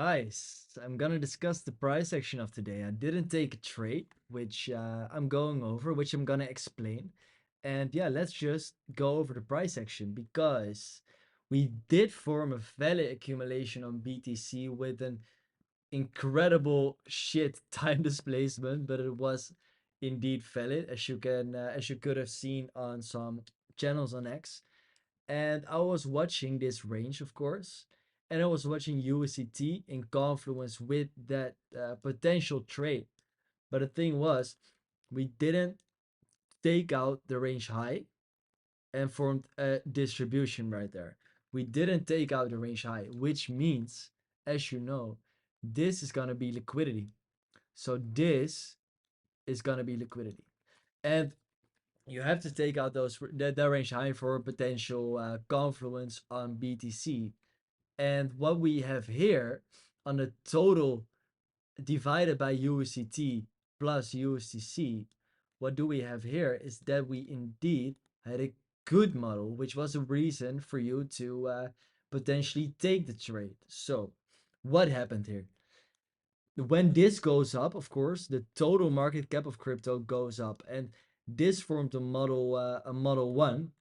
Guys, I'm gonna discuss the price action of today. I didn't take a trade, which I'm going over, which I'm gonna explain. And yeah, let's just go over the price action because we did form a valid accumulation on BTC with an incredible shit time displacement, but it was indeed valid, as you could have seen on some channels on X. And I was watching this range, of course, and I was watching USDT in confluence with that potential trade. But the thing was, we didn't take out the range high and formed a distribution right there. We didn't take out the range high, which means, as you know, this is gonna be liquidity. So this is gonna be liquidity, and you have to take out that range high for a potential confluence on BTC. And what we have here on the total divided by USDT plus USDC, what do we have here is that we indeed had a good model, which was a reason for you to potentially take the trade. So, what happened here? When this goes up, of course, the total market cap of crypto goes up, and this formed a model one.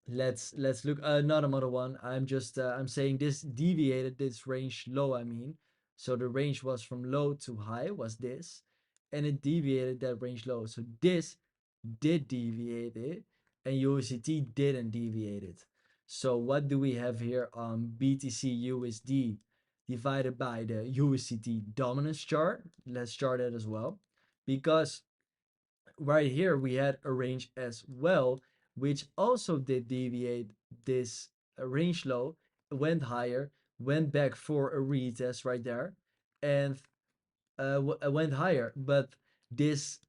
Let's look, not a model one. I'm saying this deviated this range low, I mean. So the range was from low to high was this, and it deviated that range low. So this did deviate it, and USDT didn't deviate it. So what do we have here on BTC USD divided by the USDT dominance chart? Let's chart it as well, because right here we had a range as well, which also did deviate this range low, went higher, went back for a retest right there, and went higher. But this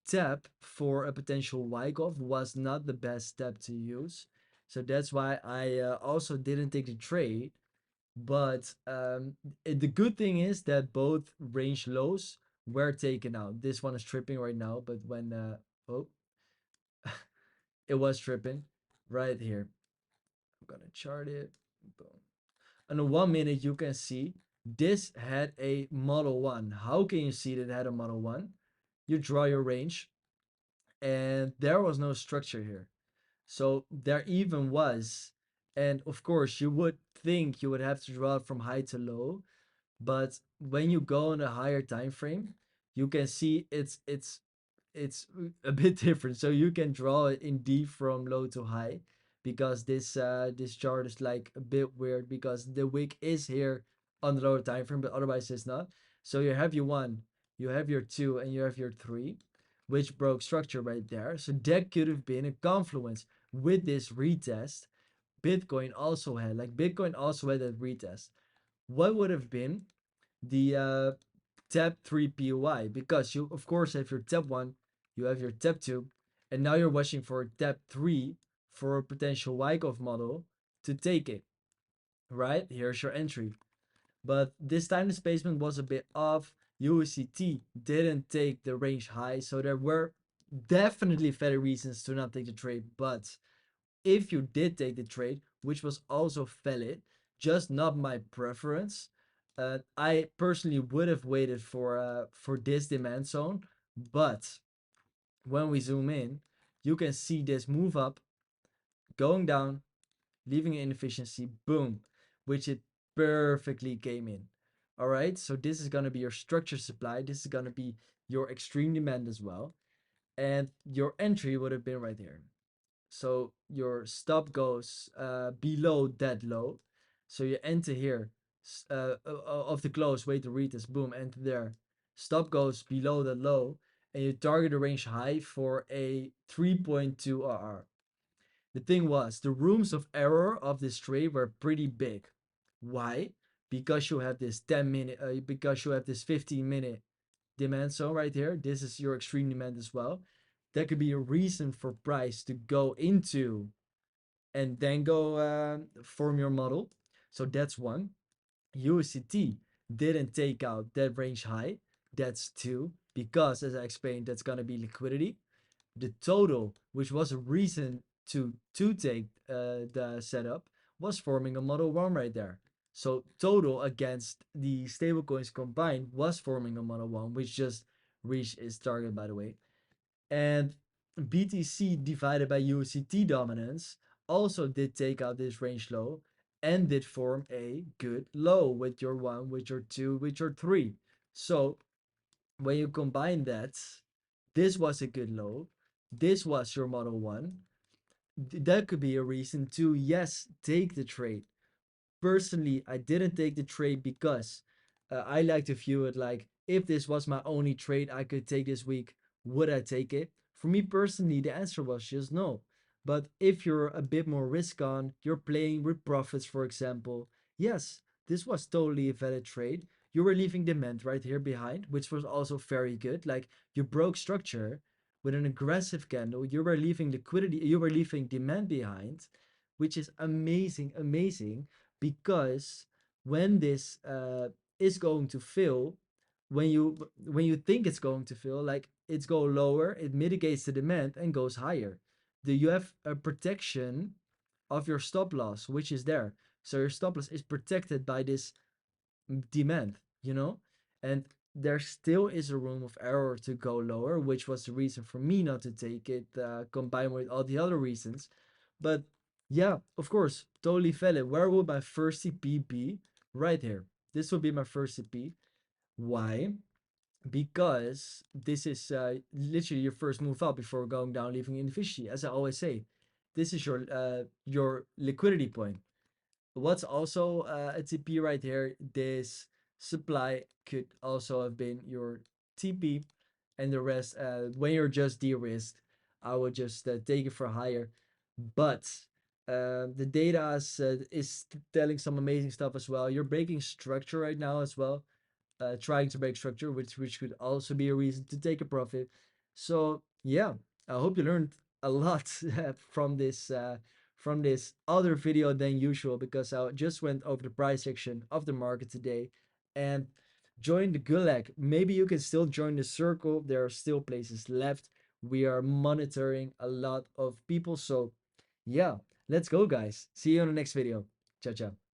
tap for a potential Wyckoff was not the best step to use. So that's why I also didn't take the trade. But the good thing is that both range lows were taken out. This one is tripping right now, but when oh, it was tripping right here. I'm gonna chart it. Boom. In the 1 minute, you can see this had a model one. How can you see that it had a model one? You draw your range, and there was no structure here. So there even was, and of course, you would think you would have to draw it from high to low, but when you go on a higher time frame, you can see it's a bit different. So you can draw it indeed from low to high, because this chart is like a bit weird because the wick is here on the lower time frame, but otherwise it's not. So you have your one, you have your two, and you have your three, which broke structure right there. So that could have been a confluence with this retest. Bitcoin also had that retest. What would have been the tab 3 POI? Because you of course have your tab 1, you have your tab 2, and now you're watching for tab 3 for a potential Wyckoff model to take it, right? Here's your entry. But this time displacement was a bit off. USDT didn't take the range high, so there were definitely better reasons to not take the trade. But if you did take the trade, which was also valid, just not my preference. I personally would have waited for this demand zone, but when we zoom in, you can see this move up, going down, leaving an inefficiency, boom, which it perfectly came in. All right, so this is gonna be your structure supply. This is gonna be your extreme demand as well, and your entry would have been right here. So your stop goes below that low. So you enter here of the close, wait to read this, boom, enter there. Stop goes below that low, and you target the range high for a 3.2 RR. The thing was, the rooms of error of this trade were pretty big. Why? Because you have this 10 minute, because you have this 15-minute demand zone right here. This is your extreme demand as well. That could be a reason for price to go into and then go form your model. So that's one. USDT didn't take out that range high. That's two. Because as I explained, that's gonna be liquidity. The total, which was a reason to take the setup, was forming a model one right there. So total against the stablecoins combined was forming a model one, which just reached its target, by the way. And BTC divided by USDT dominance also did take out this range low and did form a good low with your one, with your two, with your three. So when you combine that, this was a good low. This was your model one. That could be a reason to, yes, take the trade. Personally, I didn't take the trade because I like to view it like, if this was my only trade I could take this week, would I take it? For me personally, the answer was just no. But if you're a bit more risk on, you're playing with profits, for example, yes, this was totally a valid trade. You were leaving demand right here behind, which was also very good. Like, you broke structure with an aggressive candle. You were leaving liquidity, you were leaving demand behind, which is amazing, amazing, because when this is going to fill, when you think it's going to fill, like, it's go lower, it mitigates the demand and goes higher. You have a protection of your stop loss, which is there. So your stop loss is protected by this demand, you know? And there still is a room of error to go lower, which was the reason for me not to take it, combined with all the other reasons. But yeah, of course, totally valid. Where would my first CP be? Right here. This would be my first CP. Why? Because this is literally your first move up before going down, leaving inefficiency. As I always say, this is your liquidity point. What's also a TP right here, this supply could also have been your TP, and the rest, when you're just de-risked, I would just take it for higher. But the data is telling some amazing stuff as well. You're breaking structure right now as well, trying to break structure, which could also be a reason to take a profit. So yeah, I hope you learned a lot from this other video than usual, because I just went over the price section of the market today. And join the gulag. Maybe you can still join the circle. There are still places left. We are monitoring a lot of people. So yeah, let's go, guys. See you on the next video. Ciao, ciao.